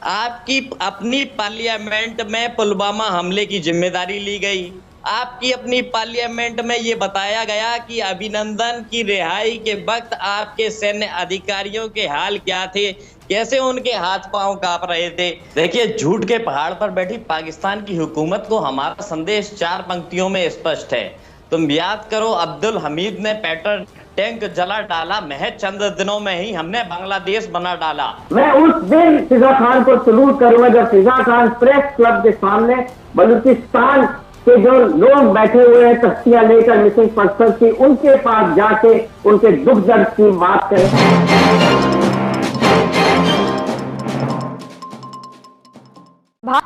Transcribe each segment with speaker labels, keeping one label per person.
Speaker 1: आपकी अपनी पार्लियामेंट में पुलवामा हमले की जिम्मेदारी ली गई। आपकी अपनी पार्लियामेंट में ये बताया गया कि अभिनंदन की रिहाई के वक्त आपके सैन्य अधिकारियों के हाल क्या थे, कैसे उनके हाथ पांव कांप रहे थे। देखिए, झूठ के पहाड़ पर बैठी पाकिस्तान की हुकूमत को हमारा संदेश 4 पंक्तियों में स्पष्ट है। तुम याद करो, अब्दुल हमीद ने पेट्रोल टैंक जला डाला, महज चंद दिनों में ही हमने बांग्लादेश बना डाला।
Speaker 2: मैं उस दिन फिजा खान को सलूट करूंगा जब फिजा खान प्रेस क्लब के सामने बलूचिस्तान के जो लोग बैठे हुए हैं तख्तियां लेकर मिसिंग पर्सन की, उनके पास जाके उनके दुख दर्द की बात करें।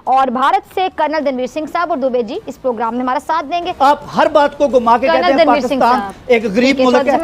Speaker 3: और भारत से कर्नल धनवीर सिंह साहब और दुबे जी इस प्रोग्राम में हमारा साथ देंगे।
Speaker 4: आप हर बात को घुमा के कहते हैं पाकिस्तान एक गरीब मुल्क है।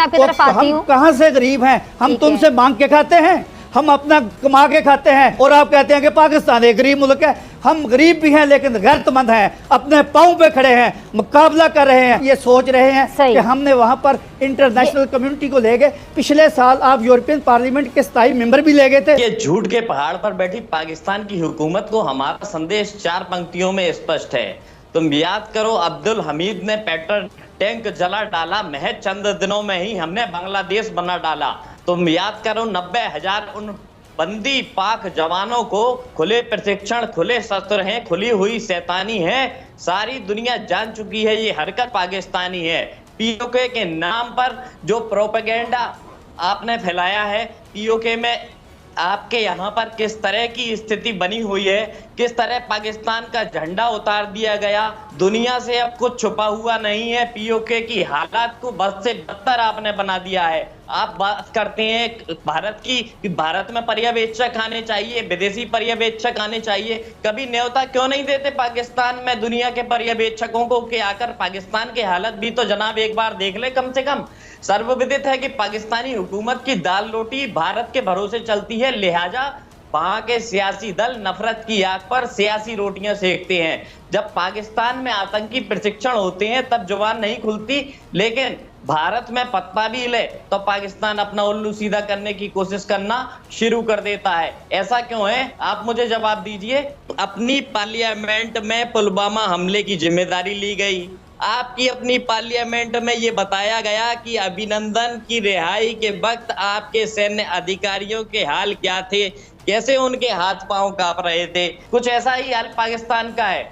Speaker 4: हम कहां से गरीब हैं? हम तुमसे मांग के खाते हैं, हम अपना कमा के खाते हैं, और आप कहते हैं कि पाकिस्तान एक गरीब मुल्क है। हम गरीब भी हैं लेकिन गैरतमंद हैं, अपने पांव पे खड़े हैं, मुकाबला कर रहे हैं। ये सोच रहे हैं कि हमने वहां पर इंटरनेशनल कम्युनिटी को ले गए। पिछले साल आप यूरोपियन पार्लियामेंट के स्थायी मेंबर भी ले गए थे।
Speaker 1: ये झूठ के पहाड़ पर बैठी पाकिस्तान की हुकूमत को हमारा संदेश 4 पंक्तियों में स्पष्ट है। तुम याद करो, अब्दुल हमीद ने पेट्रोल टैंक जला डाला, महज चंद दिनों में ही हमने बांग्लादेश बना डाला। तुम याद करो, 90,000 उन बंदी पाक जवानों को खुले प्रशिक्षण, खुले शस्त्र हैं, खुली हुई शैतानी है, सारी दुनिया जान चुकी है ये हरकत पाकिस्तानी है। पीओके के नाम पर जो प्रोपेगेंडा आपने फैलाया है, पीओके में आपके यहाँ पर किस तरह की स्थिति बनी हुई है, किस तरह पाकिस्तान का झंडा उतार दिया गया, दुनिया से अब कुछ छुपा हुआ नहीं है। पीओके की हालात को बद से बदतर आपने बना दिया है। आप बात करते हैं भारत की कि भारत में पर्यवेक्षक आने चाहिए, विदेशी पर्यवेक्षक आने चाहिए, कभी न्योता क्यों नहीं देते पाकिस्तान में दुनिया के पर्यवेक्षकों को कि आकर पाकिस्तान की हालत भी तो जनाब एक बार देख ले। कम से कम सर्वविदित है कि पाकिस्तानी हुकूमत की दाल रोटी भारत के भरोसे चलती है, लिहाजा वहां के सियासी दल नफरत की आग पर सियासी रोटियां सेकते हैं। जब पाकिस्तान में आतंकी प्रशिक्षण होते हैं तब जुबान नहीं खुलती, लेकिन भारत में पत्ता भी ले तो पाकिस्तान अपना उल्लू सीधा करने की कोशिश करना शुरू कर देता है। ऐसा क्यों है, आप मुझे जवाब दीजिए। अपनी पार्लियामेंट में पुलवामा हमले की जिम्मेदारी ली गई। आपकी अपनी पार्लियामेंट में ये बताया गया कि अभिनंदन की रिहाई के वक्त आपके सैन्य अधिकारियों के हाल क्या थे, कैसे उनके हाथ पांव कांप रहे थे। कुछ ऐसा ही हाल पाकिस्तान का है,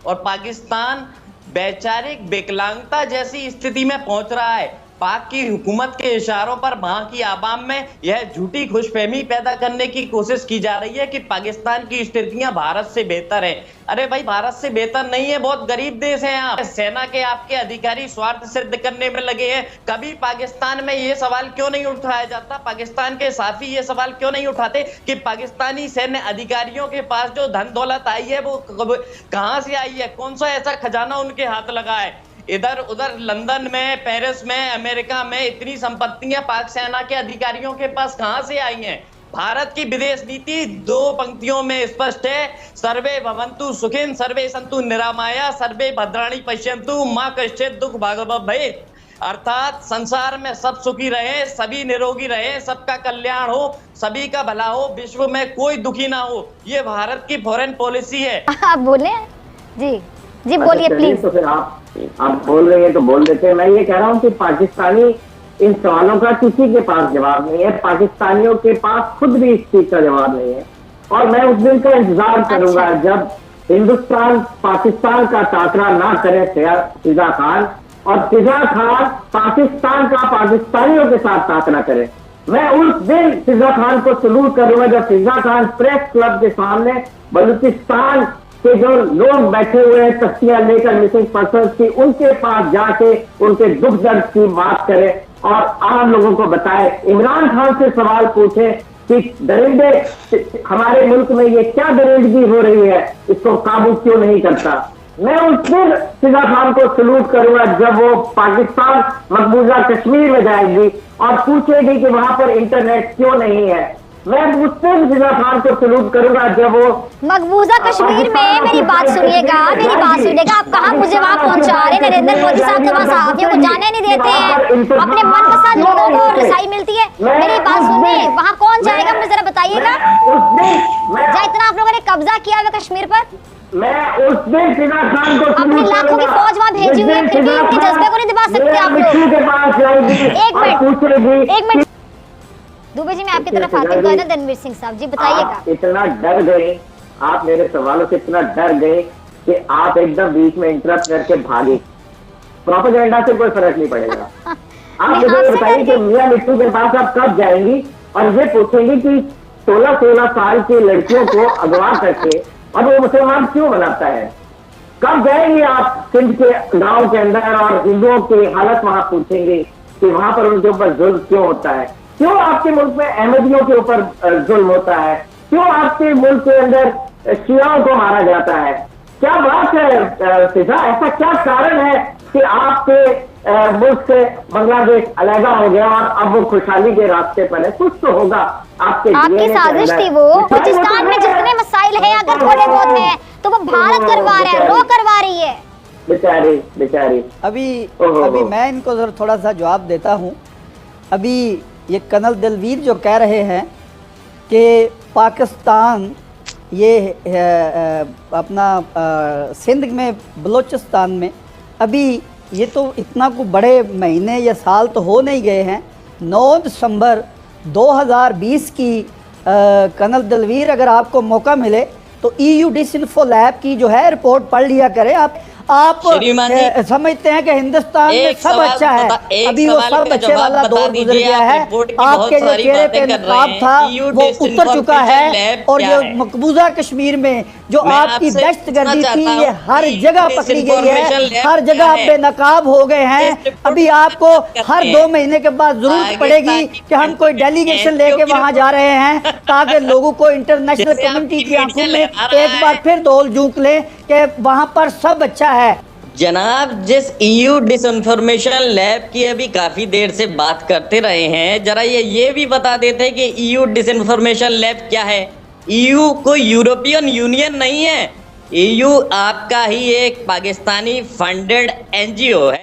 Speaker 1: और पाकिस्तान वैचारिक विकलांगता जैसी स्थिति में पहुंच रहा है। पाक की हुकूमत के इशारों पर वहां की आवाम में यह झूठी खुशफहमी पैदा करने की कोशिश की जा रही है कि पाकिस्तान की स्थितियां भारत से बेहतर है। अरे भाई, भारत से बेहतर नहीं है, बहुत गरीब देश है। आप सेना के आपके अधिकारी स्वार्थ सिद्ध करने में लगे हैं। कभी पाकिस्तान में ये सवाल क्यों नहीं उठाया जाता, पाकिस्तान के साथी ये सवाल क्यों नहीं उठाते कि पाकिस्तानी सैन्य अधिकारियों के पास जो धन दौलत आई है वो कहां से आई है, कौन सा ऐसा खजाना उनके हाथ लगा है। इधर उधर लंदन में, पेरिस में, अमेरिका में इतनी संपत्तियां पाक सेना के अधिकारियों के पास कहां से आई हैं। भारत की विदेश नीति 2 पंक्तियों में स्पष्ट है। सर्वे भवन्तु सुखिन सर्वे सन्तु निरामया सर्वे भद्राणि पश्यन्तु मां कश्चित् दुःख भाग् भवेत्। अर्थात संसार में सब सुखी रहे, सभी निरोगी रहे, सबका कल्याण हो, सभी का भला हो, विश्व में कोई दुखी ना हो। ये भारत की फॉरेन पॉलिसी है।
Speaker 3: आप बोले जी जी बोलिए प्लीज।
Speaker 2: तो फिर आप बोल रहे हैं तो बोल देते हैं। मैं ये कह रहा हूँ कि पाकिस्तानी इन सवालों का किसी के पास जवाब नहीं है, पाकिस्तानियों के पास खुद भी इस चीज का जवाब नहीं है। और मैं उस दिन का इंतजार करूंगा जब हिंदुस्तान पाकिस्तान का टाकरा ना करे फिजा खान, और फिजा खान पाकिस्तान का पाकिस्तानियों के साथ टाकरा करे। मैं उस दिन फिजा खान को सलूट करूंगा जब फिजा खान प्रेस क्लब के सामने बलूचिस्तान के जो लोग बैठे हुए हैं तख्तियां लेकर मिसिंग पर्सन की, उनके पास जाके उनके दुख दर्द की बात करे और आम लोगों को बताए। इमरान खान से सवाल पूछे कि दरिंदे हमारे मुल्क में ये क्या दरिंदगी हो रही है, इसको काबू क्यों नहीं करता। मैं उस दिन फिजा खान को सलूट करूंगा जब वो पाकिस्तान मकबूजा कश्मीर में जाएगी और पूछेगी कि वहां पर इंटरनेट क्यों नहीं है। मैं उससे फिजा खान को सलूट करूंगा जब वो
Speaker 3: मकबूजा कश्मीर में। मेरी बात सुनिएगा, मेरी बात सुनिएगा। आप कहाँ मुझे वहाँ पहुँचा रहे? नरेंद्र मोदी साहब तो वहाँ साथियों को जाने नहीं देते हैं, अपने मनपसंद लोगों को रसाई मिलती है। मेरी बात सुनिए, वहाँ कौन जाएगा मुझे जरा बताइएगा। जहाँ इतना आप लोगों ने कब्जा किया हुआ कश्मीर पर?
Speaker 2: मैं उस दिन फिजा खान को
Speaker 3: अपनी लाखों की फौज वहां भेजी हुई है, फिर भी इनके जज्बे को नहीं दबा सकते आप लोग। एक मिनट दुबे जी, मैं आपकी तरफ आती हूँ। रणधीर सिंह साहब जी बताइएगा।
Speaker 2: इतना डर गए आप, मेरे सवालों से इतना डर गए कि आप एकदम बीच में इंटरप्ट करके भागे। प्रोपेगेंडा से कोई फर्क नहीं पड़ेगा। आप मुझे बताइए कि मियां मिट्टू के पास आप कब जाएंगी और ये पूछेंगी कि 16-16 साल की लड़कियों को अगवा करके और वो मुसलमान क्यों बनाता है? कब जाएंगे आप सिंध के गांव के अंदर और हिंदुओं की हालत वहां पूछेंगे कि वहां पर उनके ऊपर जुल्म क्यों होता है? क्यों आपके मुल्क में अहमदियों के ऊपर जुल्म होता है? क्यों आपके मुल्क के अंदर शियाओं को मारा जाता है? क्या बात है फिजा, ऐसा क्या कारण है कि आपके मुल्क से बांग्लादेश अलग हो गया और अब वो खुशहाली के रास्ते पर है? कुछ तो होगा
Speaker 3: आपकी साजिश थी वो। बलूचिस्तान में जितने मसाइल हैं अगर थोड़े बहुत हैं तो वो भारत करवा रहा है, वो करवा रही है।
Speaker 2: बेचारी
Speaker 4: अभी मैं इनको थोड़ा सा जवाब देता हूँ। अभी ये कर्नल दिलवीर जो कह रहे हैं कि पाकिस्तान ये अपना सिंध में बलूचिस्तान में, अभी ये तो इतना को बड़े महीने या साल तो हो नहीं गए हैं। 9 दिसंबर 2020 की कर्नल दिलवीर, अगर आपको मौका मिले तो EU डिसइंफो लैब की जो है रिपोर्ट पढ़ लिया करें। आप समझते हैं कि हिंदुस्तान में सब अच्छा है, अभी वो सब अच्छे वाला दौर गुजर गया है। आपके जो चेहरे पे नकाब था वो उतर चुका है और जो मकबूजा कश्मीर में जो आपकी दहशतगर्दी थी ये हर जगह पकड़ी गई है, हर जगह आप बेनकाब हो गए हैं। अभी आपको हर 2 महीने के बाद जरूरत पड़ेगी कि हम कोई डेलीगेशन लेके वहां जा रहे हैं ताकि लोगों को इंटरनेशनल कम्युनिटी की आंखों में एक बार फिर धौल झोंक ले कि वहां पर सब अच्छा है।
Speaker 1: जनाब, जिस EU डिसइंफॉर्मेशन लैब की अभी काफी देर से बात करते रहे हैं, जरा ये भी बता देते कि EU डिसइंफॉर्मेशन लैब क्या है। EU कोई यूरोपियन यूनियन नहीं है, EU आपका ही एक पाकिस्तानी फंडेड NGO है।